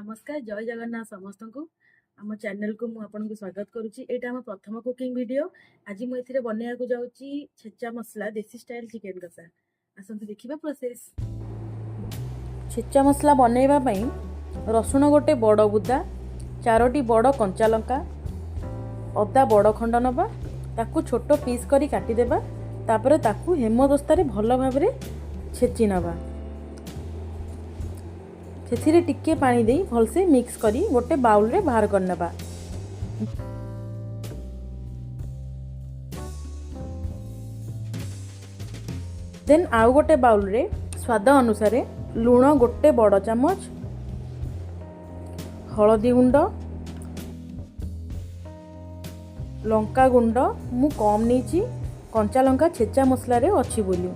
नमस्कार जय जगन्नाथ समस्त को आम चैनल को मुझे स्वागत करुच्ची। यहाँ आम प्रथम कुकिंग वीडियो। आज मुझे बनैया को जाऊँगी छेचा मसला देसी स्टाइल चिकेन कषा। आसतु देखा प्रोसेस। छेचा मसला बनैबा रसुण गोटे बड़ बुदा, 4टी बड़ कंचा लंका, अदा बड़ खंड नवा, ताकू छोट पीस करी काटिदेबा। तापर ताकू हेमदस्तारे भल भाव छेची नवा। से टिके पानी दे भलसे मिक्स करी गोटे बाउल रे बाहर करनेबा। देन आउ गोटे बाउल रे स्वाद अनुसार लूण गोटे बड़ चामच, हलदी गुंड, लंका गुंड मु कम नहीं कंचा लंका छेचा मसला रे अच्छी बोली,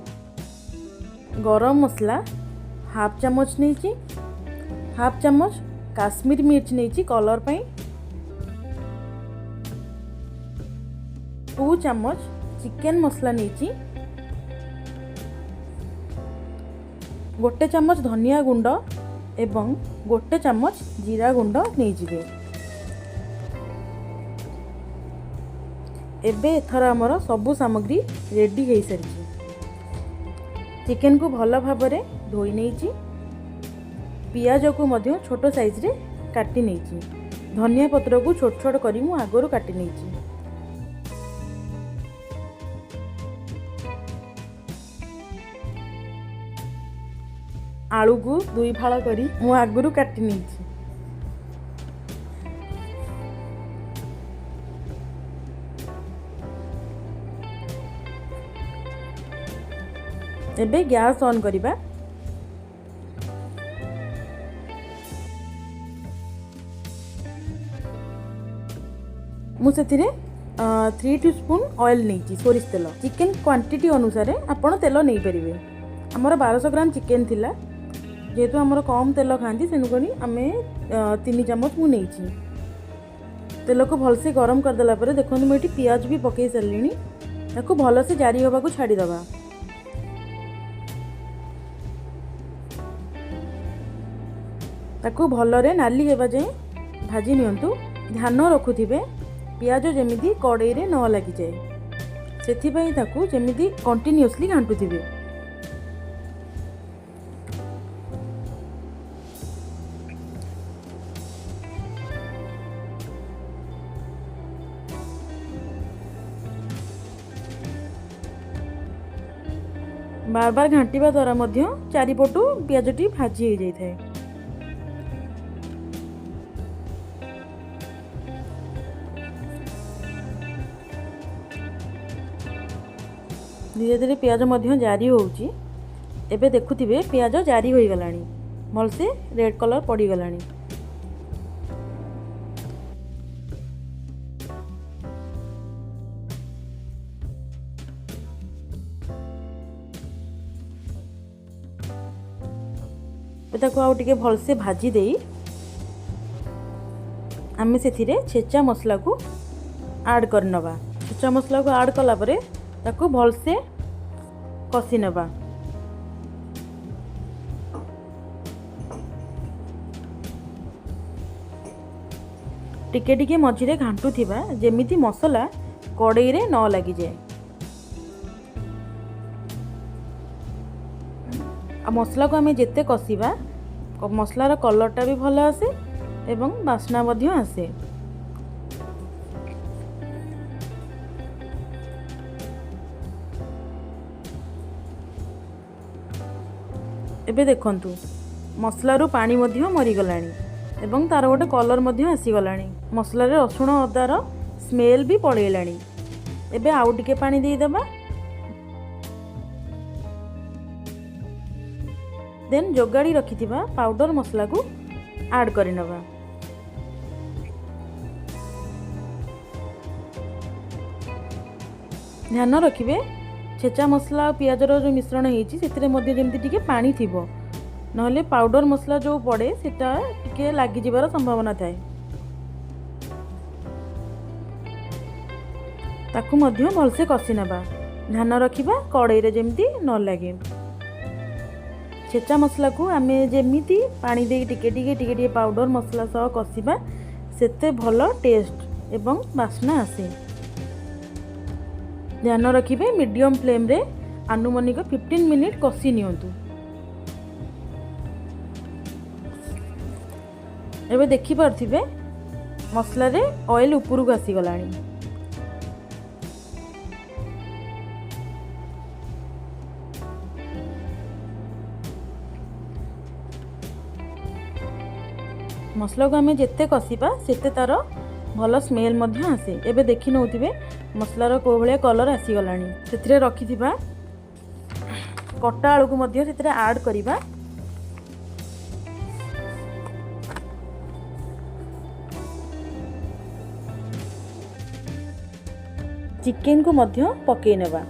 गरम मसला हाफ चामच नहीं, हाफ चामच काश्मीर मिर्च नहीं कलर पाई, 2 चामच चिकेन मसला नहीं, गोटे चामच धनिया गुंड एवं गोटे चामच जीरा गुंड नहीं जिवे। एबे एथर आमर सबु सामग्री रेडी हो सारी। चिकेन को भल भाव में धोई नहीं, पियाज को मध्य छोट साइज रे काटी नहीं, धनिया पत्र को छोट छोट करी मु आगरू काटी नहीं। आलू को 2 फाड़ करी मु आगरू काटी नहीं। एबे गैस ऑन करिबा। मुझे 3 टीस्पून ऑयल नहीं सोरिष तेल। चिकेन क्वांटिटी अनुसार आपण तेल नहीं पारे। आमर 1200 ग्राम चिकेन थिला, जेहेतु आमर कम तेल खाती तेणुकरी आम 3 चामच मुझे तेल को भलसे गरम करदेला। देखो मुझे पियाज भी पकई सारे, ताकू भलसे जारी होगा को छाड़ीदबा। ताकू भलरे नाली होगा जाए भाजी नियंतु। ध्यान रखुथिबे पियाज जमीदी कड़ाई रे न लगी जाए, से ताकू जमीदी कंटिन्यूअसली घांटुथिबे। बार बार घांटिबा द्वारा मध्य चारिपटू पियाजटी भाजी हो जाए। धीरे धीरे पियाज मध्य जारी होउची। एबे देखुथिबे पियाज जारी होई गलानी, भलसे रेड कलर पड़ी गलानी। ताको आउ टिके भलसे भाजी देई आमे सेथिरे छेचा मसला को ऐड करनबा। छेचा मसला को ऐड कला परे ताको भलसे कषि नबा। टिके टिके मझिरे घांटू थिबा जेमिति मसला कड़ाई रे न लगी जाए। आ मसला को आमे जेते कषिबा मसलार कलरटा भी भल आसे एवं बास्ना मध्य आसे। एबे देखंतु मसलारू पानी मध्य मरीगलानी एवं तार गोटे कलर मध्य आसीगलानी। मसलार रसुण अदार स्मेल भी पड़ेलानी। एबे आउ टिके पानी दे देबा। देन जोगाड़ी रखिथिबा पाउडर मसला को ऐड करि नबा। ध्यान रखिबे छेचा मसला और पियाजर जो मिश्रण होती जमी टिके पानी थिबो, नहले पाउडर मसला जो पड़े सेटा टिके लागी जिबार संभावना थाए। ताकू मध्य भलसे कषि नबा। ध्यान रखिबा कड़ाई रे जेमती न लागे। छेचा मसला को आमे जेमिति पानी दे टिके पाउडर मसला सह कषिबा सेते भल टेस्ट एवं बास्ना आसे। ध्यान रखिबे मीडियम फ्लेम रे आनुमानिक 15 मिनिट कषि नियंतु। एबे देखि पारथिबे मसला रे ऑयल ऊपर को आसी गलानी। मसला को आमे जेते कषिबा सेते तार भल स्मेल मध्य आसे। एबे देखि नउथिबे मसलार को भले कलर आसी गलानी। सेथिरे रखिथिबा कटा आलू को मध्य सेथिरे ऐड करिबा। चिकेन को मध्य पके नेबा।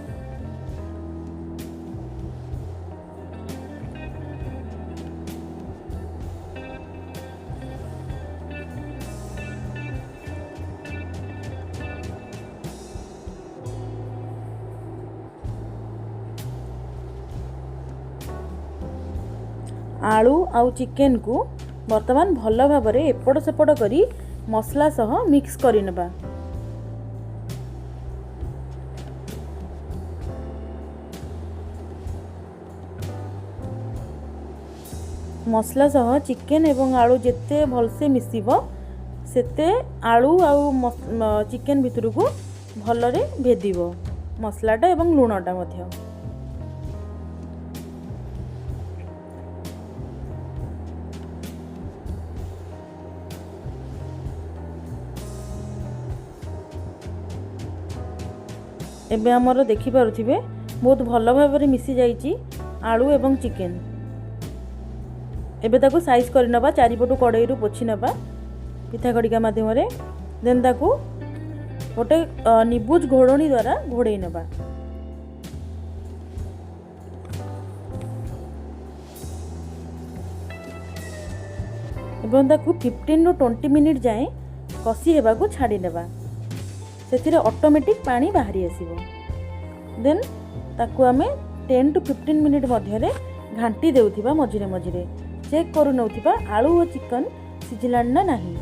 आलू आउ चिकेन को वर्तमान भल भाव में एपट सेपट करी मसला सह मिक्स करि नेबा। मसला सह चिकेन एवं आलू जेते भलसे मिसिबो सेते आलू आउ चिकेन भितर को भलरे भेदिबो मसलाटा एवं लूणटा मध्य। एबे हमर देखि पारुथिबे बहुत भल भाव में मिसी जाइची आलू एवं चिकेन। एबे ताकू साइज कर नबा। चारिपटू कड़ाई रु पोछि नबा पिठा खड़िका माध्यम रे। देन ताकू गोटे निबुज घोड़णी द्वारा घोड़े नबा। एवं ताकू 15 रु 20 मिनिट जाए कषि हेबा को छाड़ी नेबा। सेथिरे ऑटोमेटिक पानी बाहरी आसीबो। देन ताकू आमे 10 टू 15 मिनिट मध्य रे घांटी देउथिबा। मझिरे मझिरे चेक करू नउथिबा आलू और चिकन सिझिलान ना नाही।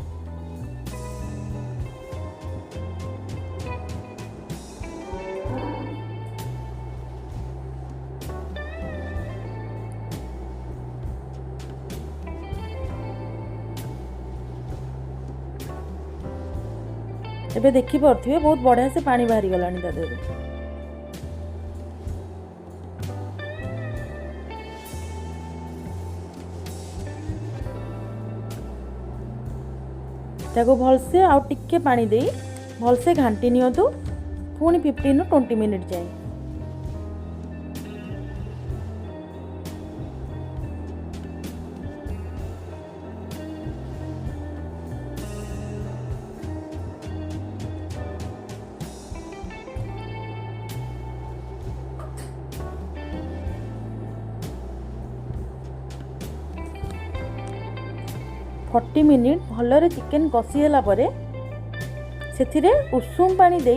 एबे देखि पारथिबे बहुत बढ़िया से पानी बाहरी गलानी ता देबे। ताको भलसे आउ टिके पानी दे भलसे घांटी नियंतु पुणी 15 टू 20 मिनिट जाए। फोर्टी मिनिट भलरे चिकेन कषि होला परे सेथिरे उषुम पानी दे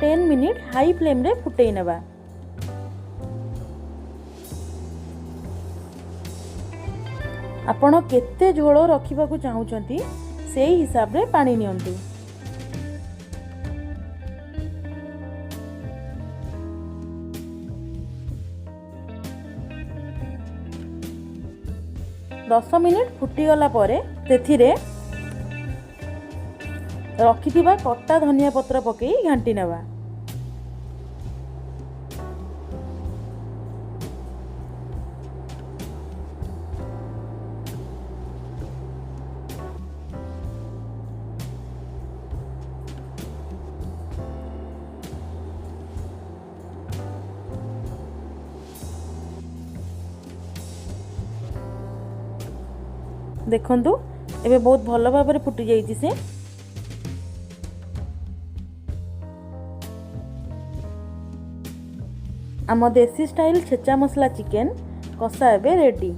10 मिनिट हाई फ्लेम रे फुटई नेबा। आपण केते झोल रखिबा को चाहुचंती सेही हिसाब रे पानी नियंतु। दस मिनिट फुटीगला परे तेथिरे रखिथिबा कटा धनिया पत्र पकई घांटी नेबा। देखंतु एबे बहुत भल भाव में फुटी जाइए से। आम देसी स्टाइल छेचा मसला चिकेन कषा एबे रेडी।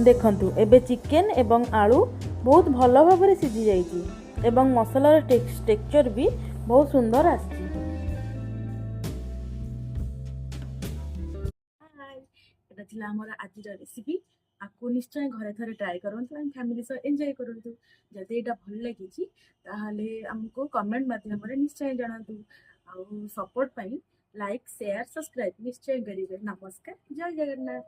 देखंतु एबे चिकेन एवं आलू बहुत भल भाव में सिझी जाइए एवं मसलार टेक्सचर भी बहुत सुंदर आसी। এটা ଥିଲା ଆମର ଆଜିର ରେସିପି। ଆକୁ ନିଶ୍ଚୟ ଘରେ ଥରେ ଟ୍ରାଏ କରନ୍ତୁ ଆଣ୍ଡ ଫ୍ୟାମିଲି ସହ ଏନ୍ଜୟ କରନ୍ତୁ। ଯଦି ଏଇଟା ଭଲ ଲାଗିଛି ତାହେଲେ ଆମକୁ କମେଣ୍ଟ ମାଧ୍ୟମରେ ନିଶ୍ଚୟ ଜଣାନ୍ତୁ। ଆଉ ସପୋର୍ଟ ପାଇଁ ଲାଇକ୍ ସେୟାର ସବସ୍କ୍ରାଇବ ନିଶ୍ଚୟ କରିବେ। ନମସ୍କାର, ଜୟ ଜଗନ୍ନାଥ।